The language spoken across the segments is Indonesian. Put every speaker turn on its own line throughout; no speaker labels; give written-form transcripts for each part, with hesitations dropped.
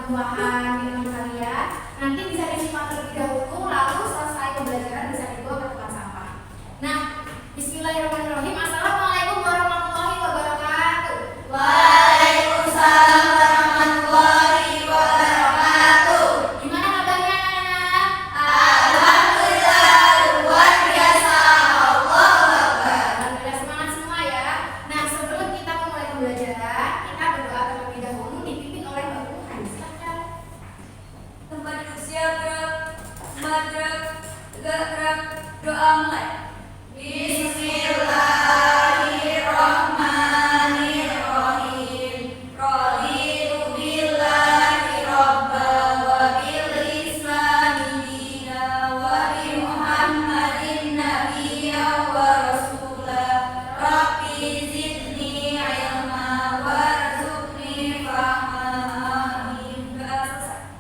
tambahan dengan kalian. Nanti bisa disimak terlebih dahulu, lalu selesai pembelajaran bisa dibawa ke tempat sampah. Nah, bismillahirrahmanirrahim. Assalamualaikum warahmatullahi wabarakatuh.
Waalaikumsalam warahmatullahi wabarakatuh.
Gimana kabarnya anak-anak?
Alhamdulillah, luar biasa. Allahu Akbar.
Alhamdulillah, semangat semua ya. Nah, sebelum kita memulai pembelajaran, kita berdoa terlebih dahulu dipimpin oleh Mbak Tuhan. Silakan.
Tempat duduk siap, gerak, madrak, tegak, gerak, doa mulai. Bismillahirrahmanirrahim. Raditu billahi robba wa bil islami dina wa bi Muhammadin nabiyya wa rasula. Rabbi zidni ilma warzuqni fahma. Amin. Doa selesai.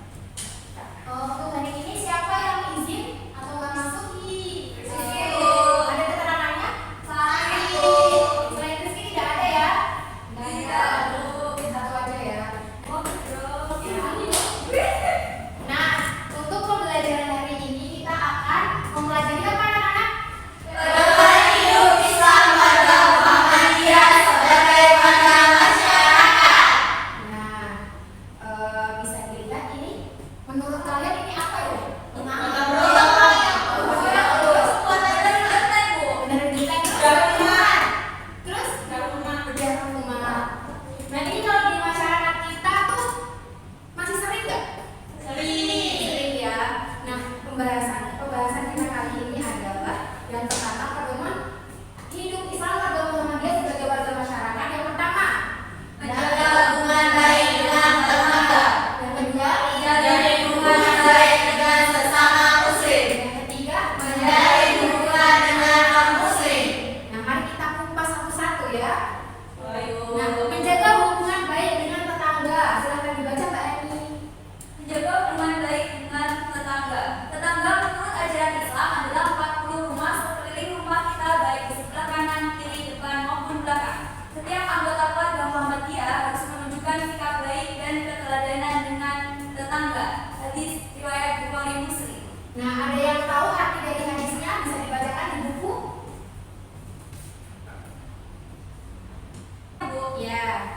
Untuk hari ini siapa yang izin atau nggak masuk?
Rizky.
Ada keterangannya?
Satu.
Selain Rizky tidak ada ya? Nggak ada.
Tidak.
Satu aja ya.
Oh, bro.
Nah, untuk pembelajaran hari ini kita akan mempelajari apa anak-anak?
Pedoman hidup Islam warga Muhammadiyah sebagai warga masyarakat.
Nah, bisa dilihat ini. Menurut kalian ini apa ya? Benar dilihat terus udah rumah. Nah, ini kalau di masyarakat kita tuh masih sering nggak? Sering ya. Nah, pembahasan kita kali ini adalah yang pertama pedoman hidup Islam warga Muhammadiyah sebagai warga masyarakat. Yang pertama,
Menjaga hubungan baik dengan tetangga.
yang kedua,
Menjalin hubungan baik dengan sesama muslim.
yang ketiga,
Menjalin hubungan dengan non-muslim.
Nah, mari kita kupas satu-satu ya.
Ayo.
Nah, menjaga hubungan baik dengan tetangga. Silahkan dibaca Mbak Eni.
Menjaga hubungan baik dengan tetangga. Tetangga menurut ajaran Islam adalah 40 rumah sekeliling rumah kita, baik di sebelah kanan, kiri, depan maupun belakang. Setiap anggota keluarga Muhammadiyah harus menunjukkan sikap baik dan keteladanan dengan tetangga. Hadis riwayat Bukhari Muslim.
Nah, ada yang tahu arti dari hadisnya? Bisa dibacakan di buku?
Bu,
Ya.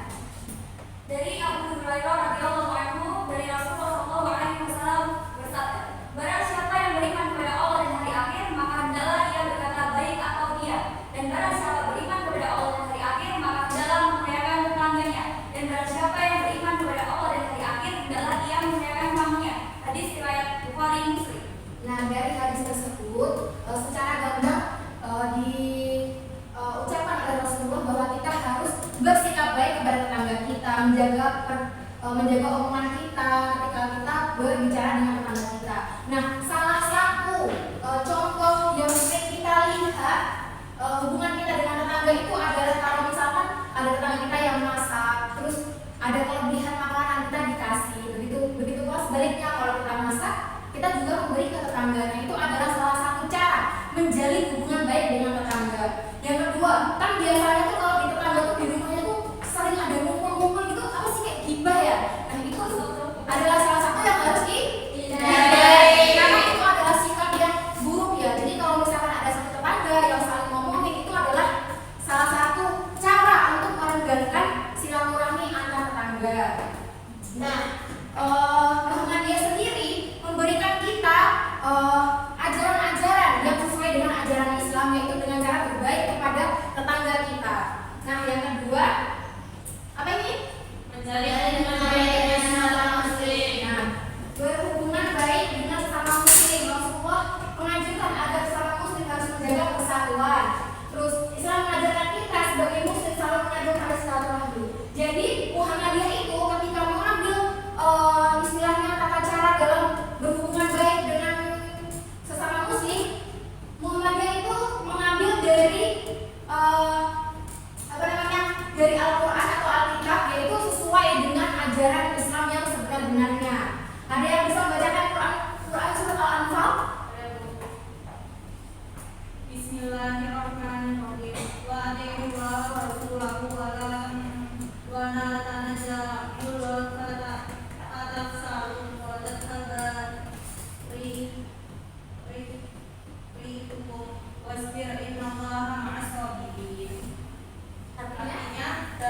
dari Abu Hurairah radhiyallahu anhu dari Rasulullah sallallahu alaihi wasallam bersabda, barang siapa yang beriman kepada Allah dan hari akhir, maka hendaklah ia berkata baik atau diam. Dan barang siapa beriman kepada Allah dan hari akhir, maka hendaklah memuliakan tetangganya. Dan barang siapa yang beriman kepada Allah dan hari akhir, hendaklah ia memuliakan tamunya. Hadis riwayat Bukhari Muslim.
Nah, dari hadis tersebut secara gamblang diucapkan oleh Rasulullah bahwa kita harus bersikap baik kepada tetangga kita, menjaga omongan kita ketika kita berbicara dengan tetangga kita. Nah, salah satu contoh yang sering kita lihat hubungan kita dengan tetangga itu adalah kalau misalkan ada tetangga kita yang masak, terus ada kelebihan makanan kita dikasih, begitu pula sebaliknya kalau kita masak kita juga memberi ke tetangga. Nah, itu adalah salah satu cara menjalin hubungan baik dengan tetangga. Yang kedua, kan biasanya tuh kalau di tetangga tuh di rumahnya tuh sering ada ngumpul-ngumpul gitu, apa sih kayak gibah ya? Nah, itu adalah salah satu yang harus dihindari karena itu adalah sikap yang buruk ya. Jadi kalau misalkan ada satu tetangga yang saling ngomongin, itu adalah salah satu cara untuk merenggangkan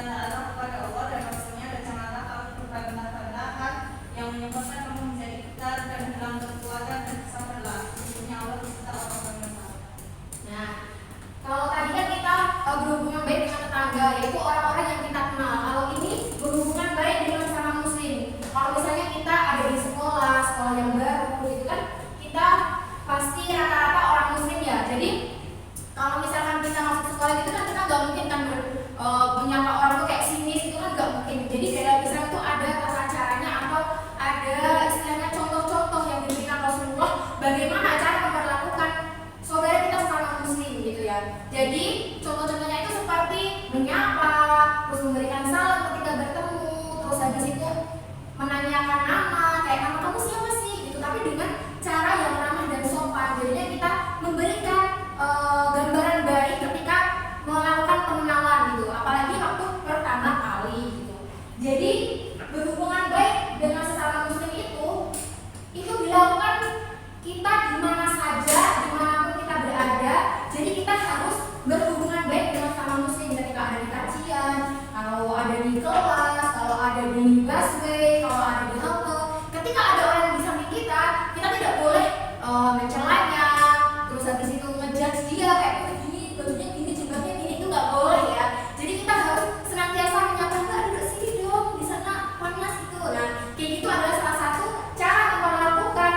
dan taatlah kepada Allah dan Rasulnya, dan janganlah kamu berbantah-bantahan yang menyebabkan kamu menjadi getar dan hilang kekuatan, dan sabarlah, sesungguhnya Allah beserta orang-orang yang sabar.
Nah, kalau tadi kan kita berhubungan baik dengan tetangga, yaitu orang-orang yang kita kenal. Kalau ini berhubungan baik dengan sesama muslim. Kalau misalnya kita ada di sekolah yang baru gitu kan, kita pasti rata-rata orang muslim ya. Jadi kalau misalkan kita masuk sekolah gitu kan, kita nggak mungkin kan menyapa orang tuh kayak sinis, itu kan nggak mungkin. Jadi dalam Islam itu ada tata caranya atau ada istilahnya contoh-contoh yang diberikan Rasulullah bagaimana cara memperlakukan saudara kita sesama muslim gitu ya. Jadi contoh-contohnya itu seperti menyapa, terus memberikan salam ketika bertemu, terus habis itu menanyakan nama, kayak nama kamu siapa sih gitu, tapi dengan cara yang ramah dan sopan. Jadinya kita memberikan gambaran baik ketika melakukan pengenalan gitu, apalagi waktu pertama kali gitu. Jadi berhubungan baik dengan sesama muslim itu dilakukan kita di mana saja, dimanapun kita berada. Jadi kita harus berhubungan baik dengan sesama muslim ketika ada di kajian, kalau ada di kelas, kalau ada di busway, kalau ada di halte. Ketika ada orang yang di samping kita tidak boleh mencelanya, terus habis itu ngejudge dia kayak gini, bajunya gini, jilbabnya gini, itu nggak boleh ya. Jadi kita harus senantiasa menyapa, Mbak duduk sini dong, di sana panas itu. Nah, kayak gitu adalah salah satu cara memperlakukan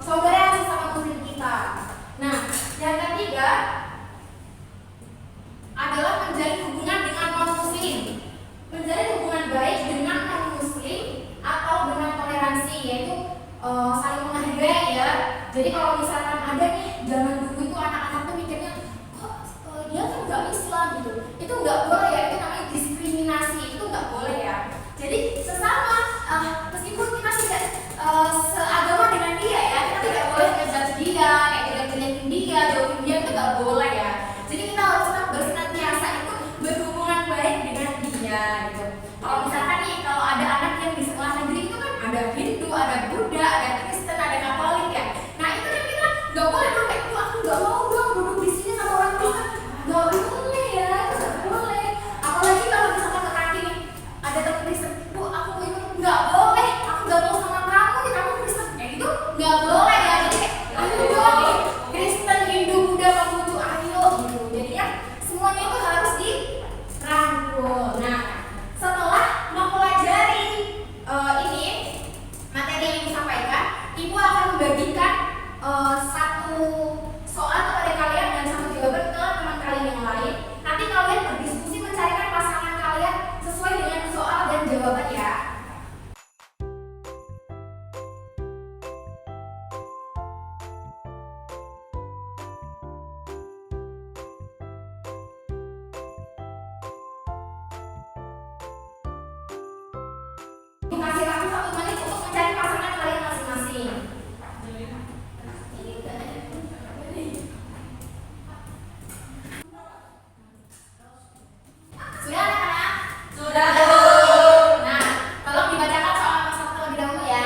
saudara yang sesama muslim kita. Nah, yang ketiga adalah menjalin hubungan dengan non-muslim. Menjalin hubungan baik dengan non-muslim atau dengan toleransi, yaitu saling menghargai ya. Jadi kalau misalkan ada nih zaman dulu itu anak-anak tuh mikirnya kok dia kan nggak Islam gitu, itu nggak boleh ya, itu namanya diskriminasi, itu nggak boleh ya. Jadi sesama meskipun kita tidak seagama dengan dia ya, kita tidak boleh ngejudge dia, kayak jelek-jelekin dia, jauhin dia, itu nggak boleh ya. Jadi kita harus tetap bersenantiasa itu berhubungan baik dengan dia gitu. Kalau misalkan nih kalau ada anak yang di sekolah negeri itu kan ada Hindu, ada Buddha, ada Kristen, ada Katolik ya. Nah itu kan kita nggak boleh dong kayak itu, aku nggak mau dong duduk di sini sama orang Kristen, nggak boleh ya, itu nggak boleh. Apalagi kalau misalkan ke kaki nih ada teman Kristen, bu aku mau ikut, nggak boleh, aku nggak mau sama kamu nih, kamu Kristen, kayak gitu nggak boleh ya. Jadi ayo dong nih Kristen, Hindu, Buddha, Konghucu, ayo gitu. Jadi ya semuanya itu harus dirangkul. Nah setelah mempelajari ini materi yang disampaikan, ibu akan membagikan satu soal kepada kalian dan satu jawaban ke teman kalian yang lain. Nanti kalian berdiskusi mencarikan pasangan kalian sesuai dengan soal dan jawaban ya. Kasih waktu 1 menit untuk mencari pasangan kalian masing-masing. Sudah anak-anak? Sudah. Nah, tolong dibacakan soal nomor 1 terlebih dahulu ya.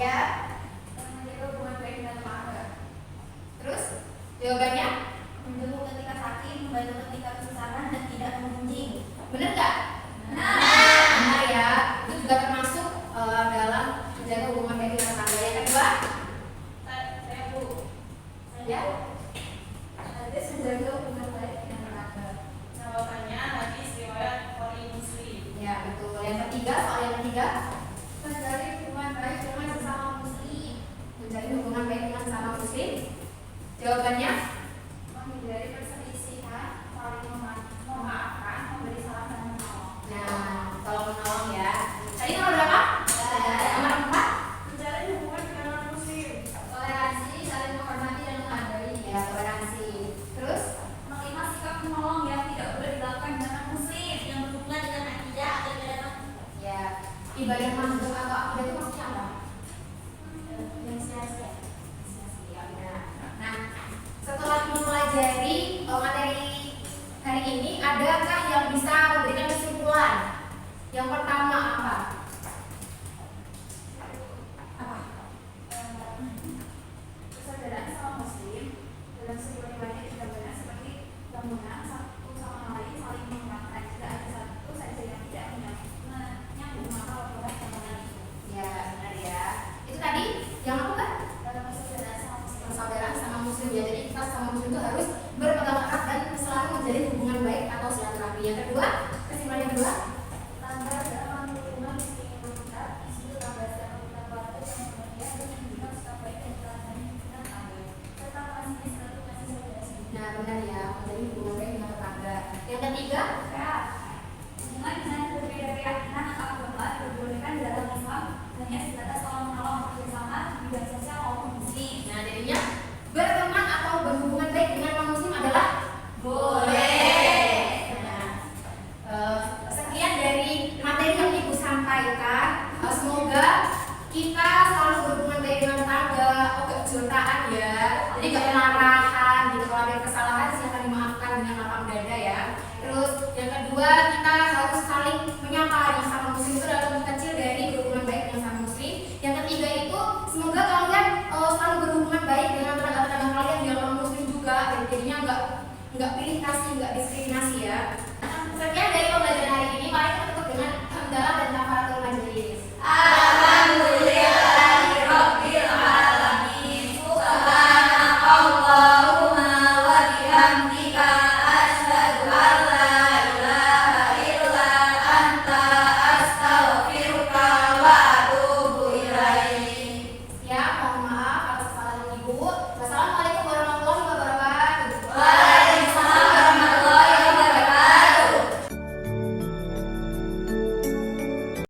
Ya. Terus jawabannya?
Menjenguk ketika sakit, membantu ketika kesusahan, dan tidak menggunjing.
Bener nggak? Benar ya. Itu juga termasuk dalam menjaga hubungan baik dengan tetangga. Yang kedua?
Saya Bu.
Ya.
Hadis menjaga hubungan baik dengan tetangga.
Jawabannya hadis riwayat Bukhari Muslim.
Ya betul. Yang ketiga, soal yang ketiga,
Menjalin hubungan baik dengan sesama muslim.
menjalin hubungan baik dengan sesama muslim. Jawabannya?
Menghindari perselisihan, saling memaafkan, memberi salam dan menolong.
Nah, tolong menolong ya. Tadi nomor berapa? Nomor 4.
Menjalin hubungan dengan non-muslim.
Toleransi, saling menghormati dan menghargai.
Ya, toleransi. Terus?
Menerima sikap menolong yang tidak boleh dilakukan dengan muslim yang berhubungan dengan akidah atau ibadah.
Ya, ibadah masuk atau akidah itu maksudnya apa?
Yang sia-sia.
Ya, benar. Nah, setelah mempelajari materi hari ini, adakah yang bisa memberikan kesimpulan? Yang pertama apa? Apa?
Persaudaraan sama muslim dalam sebuah ibadah kita benar seperti bangunan satu sama lain saling menguatkan
kedua, kesimpulan yang kedua.
Langgar dalam hubungan istimewa kita, disitu tambah siapa kita keluarga yang kemudian dan hubungan sikap baik dan kelancaran hubungan tangga serta kasihnya satu kasih saudara.
Nah benar ya, menjadi hubungan baik dengan tetangga. Yang ketiga,
Hubungan dengan berbeda keyakinan atau agama diperbolehkan dalam Islam hanya sebatas tolong menolong bersama di bidang sosial maupun muslim.
nah jadinya berteman atau berhubungan baik dengan non muslim adalah
Boleh.
Nah, sekian dari materi yang ibu sampaikan. Semoga kita selalu berhubungan baik dengan tetangga, gak jutaan ya. Jadi gak kemarahan gitu, kalau ada kesalahan silahkan dimaafkan dengan lapang dada ya. Terus yang kedua, kita harus saling menyapa